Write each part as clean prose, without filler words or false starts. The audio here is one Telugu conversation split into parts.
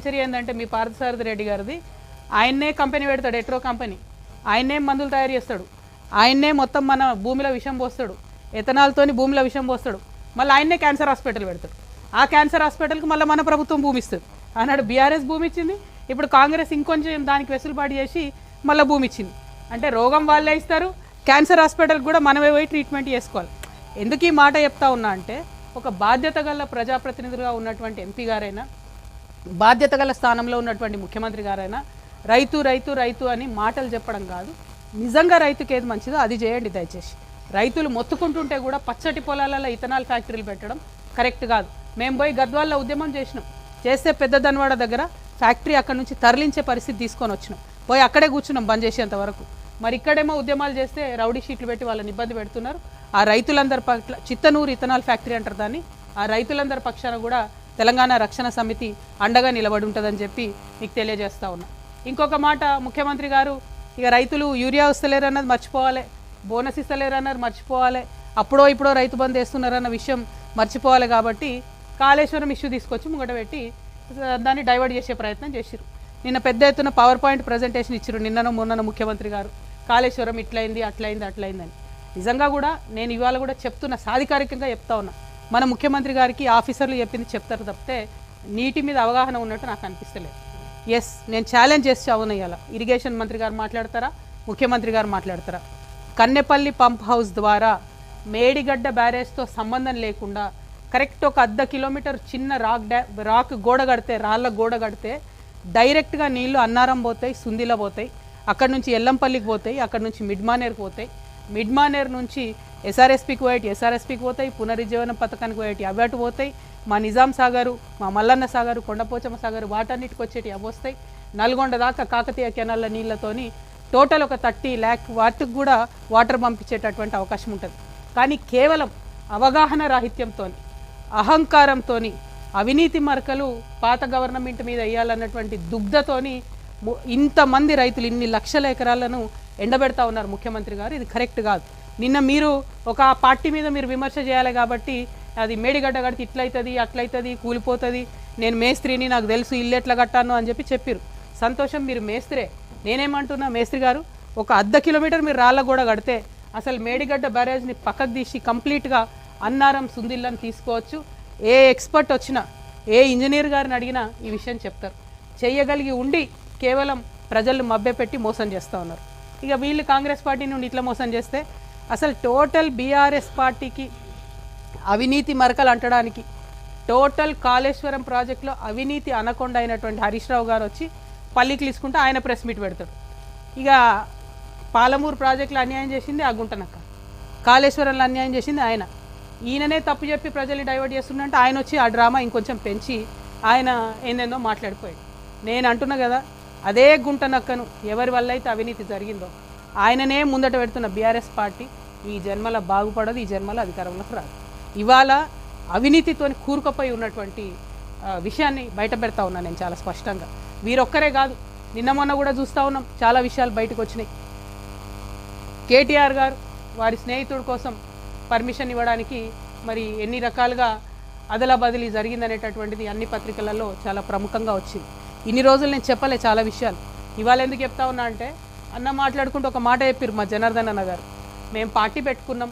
సెంచరీ ఏంటంటే మీ పార్థసారథి రెడ్డి గారిది, ఆయన్నే కంపెనీ పెడతాడు, ఎట్రో కంపెనీ, ఆయన్నే మందులు తయారు చేస్తాడు, ఆయన్నే మొత్తం మన భూమిలో విషం పోస్తాడు, ఎథనాల్తోని భూమిలో విషం పోస్తాడు, మళ్ళీ ఆయన్నే క్యాన్సర్ హాస్పిటల్ పెడతాడు. ఆ క్యాన్సర్ హాస్పిటల్కి మళ్ళీ మన ప్రభుత్వం భూమి ఇస్తుంది. ఆనాడు బీఆర్ఎస్ భూమి ఇచ్చింది, ఇప్పుడు కాంగ్రెస్ ఇంకొంచెం దానికి వెసులుబాటు చేసి మళ్ళీ భూమి ఇచ్చింది. అంటే రోగం వాళ్ళే ఇస్తారు, క్యాన్సర్ హాస్పిటల్కి కూడా మనమే పోయి ట్రీట్మెంట్ చేసుకోవాలి. ఎందుకు ఈ మాట చెప్తా ఉన్నా అంటే, ఒక బాధ్యత గల ప్రజాప్రతినిధులుగా ఉన్నటువంటి ఎంపీ గారైనా, బాధ్యత గల స్థానంలో ఉన్నటువంటి ముఖ్యమంత్రి గారైనా రైతు రైతు రైతు అని మాటలు చెప్పడం కాదు, నిజంగా రైతుకి ఏది మంచిదో అది చేయండి దయచేసి. రైతులు మొత్తుకుంటుంటే కూడా పచ్చటి పొలాలలో ఇథనాల్ ఫ్యాక్టరీలు పెట్టడం కరెక్ట్ కాదు. మేము పోయి గద్వాల్లో ఉద్యమం చేస్తే పెద్ద దన్వాడ దగ్గర ఫ్యాక్టరీ అక్కడ నుంచి తరలించే పరిస్థితి తీసుకొని వచ్చినాం, పోయి అక్కడే కూర్చున్నాం బంద్ చేసేంత వరకు. మరి ఇక్కడేమో ఉద్యమాలు చేస్తే రౌడీ షీట్లు పెట్టి వాళ్ళని ఇబ్బంది పెడుతున్నారు. ఆ రైతులందరి పట్ల చిత్తనూరు ఇథనాల్ ఫ్యాక్టరీ అంటారు దాన్ని, ఆ రైతులందరి పక్షాన కూడా తెలంగాణ రక్షణ సమితి అండగా నిలబడి ఉంటుందని చెప్పి మీకు తెలియజేస్తా ఉన్నా. ఇంకొక మాట, ముఖ్యమంత్రి గారు ఇక రైతులు యూరియా వస్తలేరు అన్నది మర్చిపోవాలి, బోనస్ ఇస్తలేరు అన్నది మర్చిపోవాలి, అప్పుడో ఇప్పుడో రైతు బంద్ వేస్తున్నారన్న విషయం మర్చిపోవాలి. కాబట్టి కాళేశ్వరం ఇష్యూ తీసుకొచ్చి ముంగట పెట్టి దాన్ని డైవర్ట్ చేసే ప్రయత్నం చేసిరు. నిన్న పెద్ద ఎత్తున పవర్ పాయింట్ ప్రజెంటేషన్ ఇచ్చారు నిన్ననో మొన్ననో ముఖ్యమంత్రి గారు, కాళేశ్వరం ఇట్లయింది అట్లయిందని. నిజంగా కూడా నేను ఇవాళ కూడా చెప్తున్నా, సాధికారికంగా చెప్తా ఉన్నా, మన ముఖ్యమంత్రి గారికి ఆఫీసర్లు చెప్పింది చెప్తారు తప్పితే నీటి మీద అవగాహన ఉన్నట్టు నాకు అనిపిస్తలేదు. ఎస్, నేను ఛాలెంజ్ చేసి అవునయ్యాల, ఇరిగేషన్ మంత్రి గారు మాట్లాడతారా, ముఖ్యమంత్రి గారు మాట్లాడతారా, కన్నెపల్లి పంప్ హౌస్ ద్వారా మేడిగడ్డ బ్యారేజ్తో సంబంధం లేకుండా కరెక్ట్ ఒక 1/2 కిలోమీటర్ చిన్న రాక్ గోడ కడితే, రాళ్ళ గోడ కడితే డైరెక్ట్గా నీళ్లు అన్నారం పోతాయి, సుందిల పోతాయి, అక్కడ నుంచి ఎల్లంపల్లికి పోతాయి, అక్కడ నుంచి మిడ్మానేర్కి పోతాయి, మిడ్మానేర్ నుంచి ఎస్ఆర్ఎస్పీకి పోతాయి, పునరుజ్జీవన పథకానికి పోయేటి అవి అటు పోతాయి, మా నిజాం సాగరు, మా మల్లన్న సాగరు, కొండపోచమ్మ సాగరు వాటన్నిటికి వచ్చేటి అవి వస్తాయి, నల్గొండ దాకా కాకతీయ కెనాల్ల నీళ్లతోని టోటల్ ఒక 30 lakh వాటికి కూడా వాటర్ పంపించేటటువంటి అవకాశం ఉంటుంది. కానీ కేవలం అవగాహన రాహిత్యంతో, అహంకారంతో, అవినీతి మరకలు పాత గవర్నమెంట్ మీద వేయాలన్నటువంటి దుగ్ధతోని ఇంతమంది రైతులు ఇన్ని లక్షల ఎకరాలను ఎండబెడతా ఉన్నారు ముఖ్యమంత్రి గారు. ఇది కరెక్ట్ కాదు. నిన్న మీరు ఒక పార్టీ మీద మీరు విమర్శ చేయాలి కాబట్టి అది మేడిగడ్డ కడితే ఇట్లయితుంది అట్లయితుంది కూలిపోతుంది, నేను మేస్త్రిని నాకు తెలుసు ఇల్లు ఎట్లా కట్టాను అని చెప్పారు. సంతోషం, మీరు మేస్త్రే. నేనేమంటున్నా, మేస్త్రి గారు ఒక 1/2 కిలోమీటర్ మీరు రాళ్ళ కూడా కడితే అసలు మేడిగడ్డ బ్యారేజ్ని పక్కకు తీసి కంప్లీట్గా అన్నారం సుందిల్లని తీసుకోవచ్చు. ఏ ఎక్స్పర్ట్ వచ్చినా, ఏ ఇంజనీర్ గారిని అడిగినా ఈ విషయం చెప్తారు. చేయగలిగి ఉండి కేవలం ప్రజలను మభ్యపెట్టి మోసం చేస్తూ ఉన్నారు. ఇక వీళ్ళు కాంగ్రెస్ పార్టీ నుండి ఇట్లా మోసం చేస్తే అసలు టోటల్ బీఆర్ఎస్ పార్టీకి అవినీతి మరకలు అంటడానికి, టోటల్ కాళేశ్వరం ప్రాజెక్టులో అవినీతి అనకొండ అయినటువంటి హరీష్ రావు గారు వచ్చి పల్లికి తీసుకుంటే ఆయన ప్రెస్ మీట్ పెడతాడు. ఇక పాలమూరు ప్రాజెక్టులో అన్యాయం చేసింది ఆ గుంటనక్క, కాళేశ్వరంలో అన్యాయం చేసింది ఆయన. ఈయననే తప్పు చెప్పి ప్రజల్ని డైవర్ట్ చేస్తుందంటే ఆయన వచ్చి ఆ డ్రామా ఇంకొంచెం పెంచి ఆయన ఏందేందో మాట్లాడిపోయాడు. నేను అంటున్నా కదా, అదే గుంటనక్కను ఎవరి వల్ల అయితే అవినీతి జరిగిందో ఆయననే ముందట పెడుతున్న బీఆర్ఎస్ పార్టీ ఈ జన్మల బాగుపడదు, ఈ జన్మల అధికారంలోకి రాదు. ఇవాళ అవినీతితో కూరుకుపోయి ఉన్నటువంటి విషయాన్ని బయట పెడతా ఉన్నా నేను చాలా స్పష్టంగా. వీరొక్కరే కాదు, నిన్న మొన్న కూడా చూస్తూ ఉన్నాం, చాలా విషయాలు బయటకు వచ్చినాయి. కేటీఆర్ గారు వారి స్నేహితుడి కోసం పర్మిషన్ ఇవ్వడానికి మరి ఎన్ని రకాలుగా అదలా బదిలీ జరిగిందనేటటువంటిది అన్ని పత్రికలలో చాలా ప్రముఖంగా వచ్చింది. ఇన్ని రోజులు నేను చెప్పలే చాలా విషయాలు, ఇవాళ ఎందుకు చెప్తా ఉన్నా అంటే, అన్న మాట్లాడుకుంటూ ఒక మాట చెప్పారు మా జనార్దన్ అన్న గారు, మేము పార్టీ పెట్టుకున్నాం,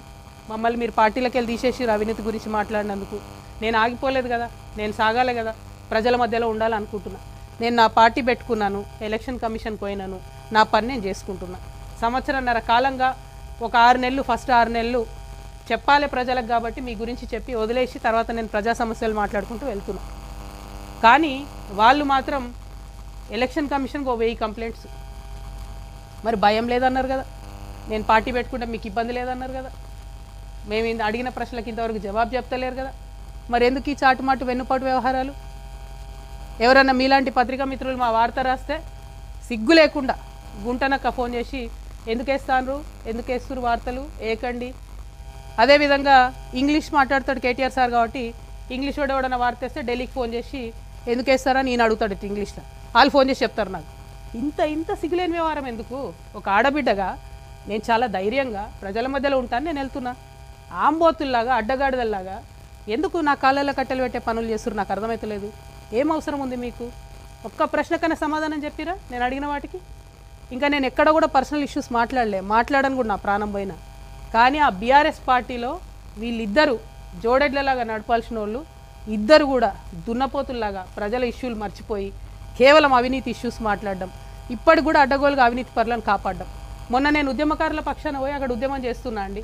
మమ్మల్ని మీరు పార్టీలకు వెళ్ళి తీసేసి అవినీతి గురించి మాట్లాడినందుకు. నేను ఆగిపోలేదు కదా, నేను సాగాలి కదా, ప్రజల మధ్యలో ఉండాలనుకుంటున్నా. నేను నా పార్టీ పెట్టుకున్నాను, ఎలక్షన్ కమిషన్ పోయినాను, నా పని నేను చేసుకుంటున్నా. సంవత్సరన్నర కాలంగా ఒక 6 నెలలు, ఫస్ట్ 6 నెలలు చెప్పాలి ప్రజలకు కాబట్టి మీ గురించి చెప్పి వదిలేసి తర్వాత నేను ప్రజా సమస్యలు మాట్లాడుకుంటూ వెళ్తున్నా. కానీ వాళ్ళు మాత్రం ఎలక్షన్ కమిషన్కి 1000 కంప్లైంట్స్. మరి భయం లేదన్నారు కదా, నేను పార్టీ పెట్టుకుంటే మీకు ఇబ్బంది లేదన్నారు కదా, మేము అడిగిన ప్రశ్నలకు ఇంతవరకు జవాబు చెప్తలేరు కదా, మరి ఎందుకు ఈ చాటుమాటు వెన్నుపాటు వ్యవహారాలు? ఎవరన్నా మీలాంటి పత్రికా మిత్రులు మా వార్త రాస్తే సిగ్గు లేకుండా గుంటనక్క ఫోన్ చేసి ఎందుకు వేస్తున్నారు వార్తలు ఏకండి. అదేవిధంగా ఇంగ్లీష్ మాట్లాడతాడు కేటీఆర్ సార్ కాబట్టి ఇంగ్లీష్ వాడు ఎవడన్నా వార్త వేస్తే ఢిల్లీకి ఫోన్ చేసి ఎందుకు వేస్తారని నేను అడుగుతాడు ఇంగ్లీష్లో, వాళ్ళు ఫోన్ చేసి చెప్తారు నాకు. ఇంత సిగ్గులేని వ్యవహారం ఎందుకు? ఒక ఆడబిడ్డగా నేను చాలా ధైర్యంగా ప్రజల మధ్యలో ఉంటాను, నేను వెళ్తున్నా. ఆంబోతుల్లాగా అడ్డగాడిదల్లాగా ఎందుకు నా కాళ్ళల్లో కట్టెలు పెట్టే పనులు చేస్తున్నారు నాకు అర్థమవుతలేదు. ఏం అవసరం ఉంది మీకు? ఒక్క ప్రశ్న కన్నా సమాధానం చెప్పిరా నేను అడిగిన వాటికి? ఇంకా నేను ఎక్కడ కూడా పర్సనల్ ఇష్యూస్ మాట్లాడను కూడా నా ప్రాణం పోయినా. కానీ ఆ బీఆర్ఎస్ పార్టీలో వీళ్ళిద్దరూ జోడెడ్లలాగా నడపాల్సిన వాళ్ళు ఇద్దరు కూడా దున్నపోతుల్లాగా ప్రజల ఇష్యూలు మర్చిపోయి కేవలం అవినీతి ఇష్యూస్ మాట్లాడడం, ఇప్పటికి కూడా అడ్డగోలుగా అవినీతి పరులను కాపాడడం. మొన్న నేను ఉద్యమకారుల పక్షాన పోయి అక్కడ ఉద్యమం చేస్తున్నా అండి.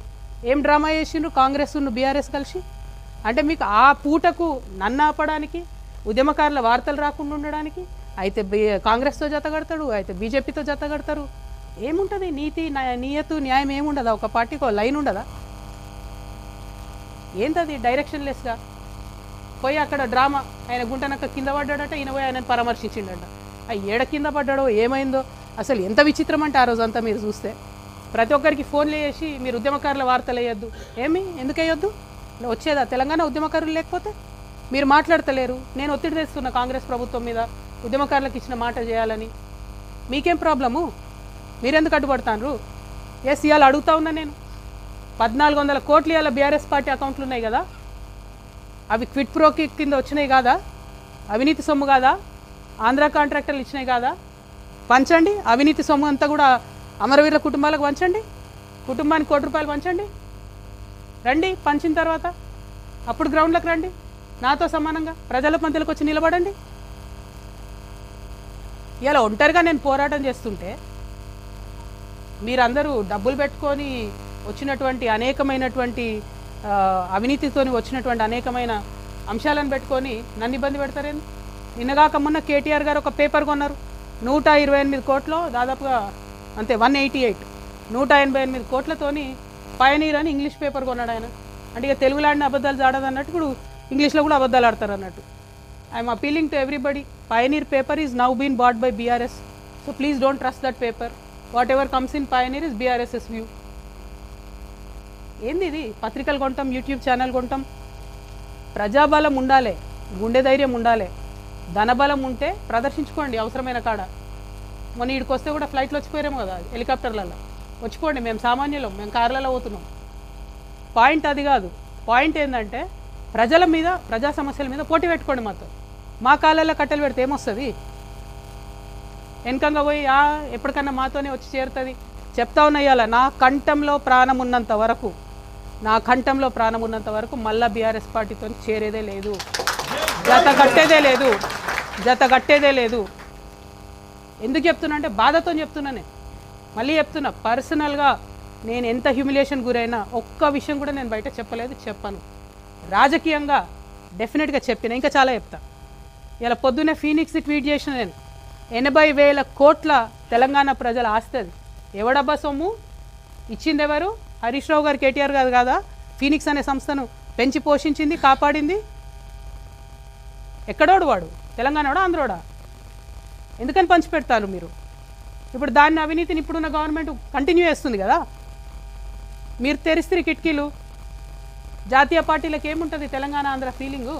ఏం డ్రామా చేసిండ్రు కాంగ్రెస్ బీఆర్ఎస్ కలిసి? అంటే మీకు ఆ పూటకు నన్ను ఆపడానికి, ఉద్యమకారుల వార్తలు రాకుండా ఉండడానికి అయితే కాంగ్రెస్తో జతగడతాడు, అయితే బీజేపీతో జతగడతారు. ఏముంటుంది నీతి నియతు న్యాయం ఏముండదా? ఒక పార్టీకి ఒక లైన్ ఉండదా? ఏంటది డైరెక్షన్లెస్గా పోయి అక్కడ డ్రామా. ఆయన గుంటనక్క కింద పడ్డాడట, ఈయన పోయి ఆయనను పరామర్శించిండట. ఆ ఏడ కింద పడ్డాడో ఏమైందో అసలు ఎంత విచిత్రం అంటే ఆ రోజంతా మీరు చూస్తే ప్రతి ఒక్కరికి ఫోన్లు చేసి మీరు ఉద్యమకారుల వార్తలు వేయొద్దు. ఎందుకు వేయొద్దు? వచ్చేదా తెలంగాణ ఉద్యమకారులు లేకపోతే? మీరు మాట్లాడతలేరు. నేను ఒత్తిడి తెస్తున్నా కాంగ్రెస్ ప్రభుత్వం మీద ఉద్యమకారులకు ఇచ్చిన మాట చేయాలని. మీకేం ప్రాబ్లము? మీరెందుకు అడ్డుపడతాను? ఎస్, ఇవాళ అడుగుతా ఉన్నా నేను. 1400 కోట్లు ఇవాళ బీఆర్ఎస్ పార్టీ అకౌంట్లు ఉన్నాయి కదా, అవి క్విట్ ప్రోకి కింద వచ్చినాయి కాదా? అవినీతి సొమ్ము కాదా? ఆంధ్ర కాంట్రాక్టర్లు ఇచ్చినాయి కాదా? పంచండి. అవినీతి సొమ్ము అంతా కూడా అమరవీరుల కుటుంబాలకు పంచండి. కుటుంబానికి ₹1 పంచండి. రండి, పంచిన తర్వాత అప్పుడు గ్రౌండ్లకు రండి, నాతో సమానంగా ప్రజల మధ్యలోకి వచ్చి నిలబడండి. ఇలా ఒంటరిగా నేను పోరాటం చేస్తుంటే మీరందరూ డబ్బులు పెట్టుకొని వచ్చినటువంటి అనేకమైనటువంటి అవినీతితో వచ్చినటువంటి అనేకమైన అంశాలను పెట్టుకొని నన్ను ఇబ్బంది పెడతారేంది? నిన్నగాక మొన్న కేటీఆర్ గారు ఒక పేపర్ కొన్నారు 128 కోట్లు, దాదాపుగా అంతే 188, 188 కోట్లతోని పయనీర్ అని ఇంగ్లీష్ పేపర్ కొన్నాడు ఆయన. అంటే ఇక తెలుగులో ఆడిన అబద్ధాలు జాడదు అన్నట్టు ఇప్పుడు ఇంగ్లీష్లో కూడా అబద్ధాలు ఆడతారు అన్నట్టు. I'm appealing to everybody, Pioneer paper is now been bought by BRS, so please don't trust that paper. Whatever comes in Pioneer is BRS's view. ఏంది ఇది? పత్రికలు కొంటాం, యూట్యూబ్ ఛానల్ కొంటాం. ప్రజాబలం ఉండాలి, గుండె ధైర్యం ఉండాలి, ధనబలం ఉంటే ప్రదర్శించుకోండి అవసరమైన కాడ. మొన్న ఈడికి వస్తే కూడా ఫ్లైట్లో వచ్చిపోయారేమో కదా, హెలికాప్టర్లలో వచ్చిపోండి. మేము సామాన్యులం, మేము కార్లలో పోతున్నాం. పాయింట్ అది కాదు. పాయింట్ ఏంటంటే ప్రజల మీద, ప్రజా సమస్యల మీద పోటీ పెట్టుకోండి మాతో. మా కాళ్ళల్లో కట్టెలు పెడితే ఏమొస్తుంది? వెనకంగా పోయి ఎప్పటికన్నా మాతోనే వచ్చి చేరుతుంది. చెప్తా ఉన్నా ఇవాళ నా కంఠంలో ప్రాణం ఉన్నంత వరకు, నా కంఠంలో ప్రాణం ఉన్నంత వరకు మళ్ళా బీఆర్ఎస్ పార్టీతో చేరేదే లేదు, జత కట్టేదే లేదు. ఎందుకు చెప్తున్నా అంటే బాధతో చెప్తున్నా. నేను మళ్ళీ చెప్తున్నా, పర్సనల్గా నేను ఎంత హ్యూమిలేషన్ గురైనా ఒక్క విషయం కూడా నేను బయట చెప్పను. రాజకీయంగా డెఫినెట్గా చెప్పిన, ఇంకా చాలా చెప్తా. ఇలా పొద్దున్నే ఫీనిక్స్ ట్వీట్ చేసిన నేను 80,000 కోట్ల తెలంగాణ ప్రజల ఆస్తుంది. ఎవడబ్బా సొమ్ము ఇచ్చింది? ఎవరు? హరీష్ రావు గారు, కేటీఆర్ గారు కాదా ఫీనిక్స్ అనే సంస్థను పెంచి పోషించింది, కాపాడింది? ఎక్కడోడు వాడు? తెలంగాణోడా, ఆంధ్రోడా? ఎందుకని పంచిపెడతారు మీరు? ఇప్పుడు దాన్ని అవినీతిని ఇప్పుడున్న గవర్నమెంట్ కంటిన్యూ చేస్తుంది కదా. మీరు తెరిస్తే కిటికీలు. జాతీయ పార్టీలకు ఏముంటుంది తెలంగాణ ఆంధ్ర ఫీలింగు?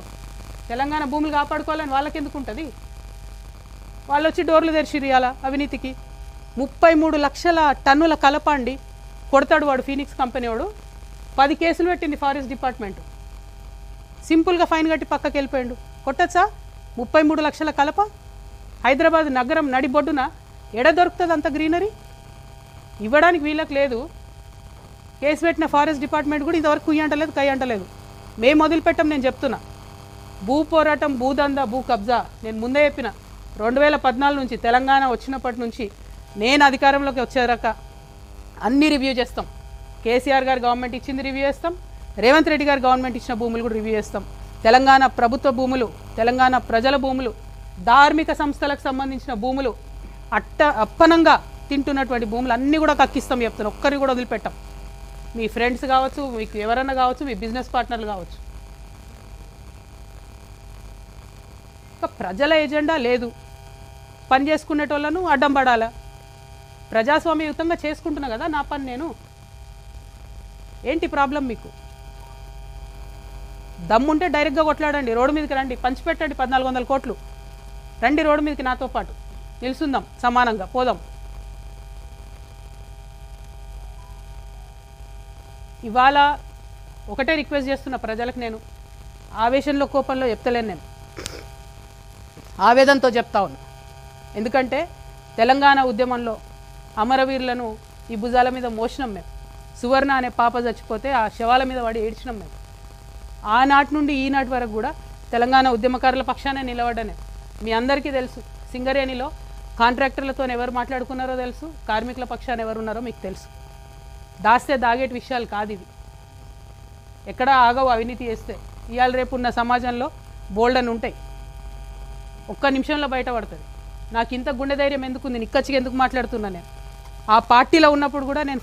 తెలంగాణ భూములు కాపాడుకోవాలని వాళ్ళకి ఎందుకు ఉంటుంది? వాళ్ళు వచ్చి డోర్లు తెరిచిరు ఇవాళ అవినీతికి. 33 లక్షల టన్నుల కలప అండి కొడతాడు వాడు, ఫీనిక్స్ కంపెనీ వాడు. 10 కేసులు పెట్టింది ఫారెస్ట్ డిపార్ట్మెంట్. సింపుల్గా ఫైన్ కట్టి పక్కకి వెళ్ళిపోయాడు. కొట్టచ్చా? 33 లక్షల కలప హైదరాబాద్ నగరం నడిబొడ్డున ఎడ దొరుకుతుంది అంత గ్రీనరీ? ఇవ్వడానికి వీళ్ళకి లేదు. కేసు పెట్టిన ఫారెస్ట్ డిపార్ట్మెంట్ కూడా ఇంతవరకు కుయ్యి అంటలేదు, కై అంటలేదు. మేము మొదలుపెట్టాం. నేను చెప్తున్నా, భూ పోరాటం, భూదందా, భూ కబ్జా నేను ముందే చెప్పిన. 2014 నుంచి తెలంగాణ వచ్చినప్పటి నుంచి నేను అధికారంలోకి వచ్చేదాకా అన్ని రివ్యూ చేస్తాం. కేసీఆర్ గారు గవర్నమెంట్ ఇచ్చింది రివ్యూ చేస్తాం, రేవంత్ రెడ్డి గారు గవర్నమెంట్ ఇచ్చిన భూములు కూడా రివ్యూ చేస్తాం. తెలంగాణ ప్రభుత్వ భూములు, తెలంగాణ ప్రజల భూములు, ధార్మిక సంస్థలకు సంబంధించిన భూములు, అప్పనంగా తింటున్నటువంటి భూములు అన్నీ కూడా కక్కిస్తాం చెప్తాను. ఒక్కరిని కూడా వదిలిపెట్టాం. మీ ఫ్రెండ్స్ కావచ్చు, మీకు ఎవరన్నా కావచ్చు, మీ బిజినెస్ పార్ట్నర్లు కావచ్చు. ఒక ప్రజల ఎజెండా లేదు, పని చేసుకునేటోళ్ళను అడ్డం పడాలా? ప్రజాస్వామ్యయుతంగా చేసుకుంటున్నా కదా నా పని నేను. ఏంటి ప్రాబ్లం మీకు? దమ్ముంటే డైరెక్ట్గా కొట్లాడండి, రోడ్డు మీదకి రండి, పంచిపెట్టండి 1400 కోట్లు. రండి రోడ్డు మీదకి నాతో పాటు నిలుసుందాం, సమానంగా పోదాం. ఇవాళ ఒకటే రిక్వెస్ట్ చేస్తున్న ప్రజలకు, నేను ఆవేశంలో కోపంలో చెప్తలేను, నేను ఆవేదనతో చెప్తా ఉన్నా. ఎందుకంటే తెలంగాణ ఉద్యమంలో అమరవీరులను ఈ భుజాల మీద మోసినాం మేము. సువర్ణ అనే పాప చచ్చిపోతే ఆ శవాల మీద పడి ఏడ్చినాం మేము. ఆనాటి నుండి ఈనాటి వరకు కూడా తెలంగాణ ఉద్యమకారుల పక్షానే నిలబడ్డానే. మీ అందరికీ తెలుసు, సింగరేణిలో కాంట్రాక్టర్లతో ఎవరు మాట్లాడుకున్నారో తెలుసు, కార్మికుల పక్షాన ఎవరున్నారో మీకు తెలుసు. దాస్తే దాగేటి విషయాలు కాదు ఇవి. ఎక్కడ ఆగవు అవినీతి చేస్తే. ఇవాళ రేపు ఉన్న సమాజంలో బోల్డ్ అని ఉంటాయి, ఒక్క నిమిషంలో బయటపడుతుంది. నాకు ఇంత గుండె ధైర్యం ఎందుకు ఉంది, నిక్కచ్చిగా ఎందుకు మాట్లాడుతున్నా నేను? ఆ పార్టీలో ఉన్నప్పుడు కూడా నేను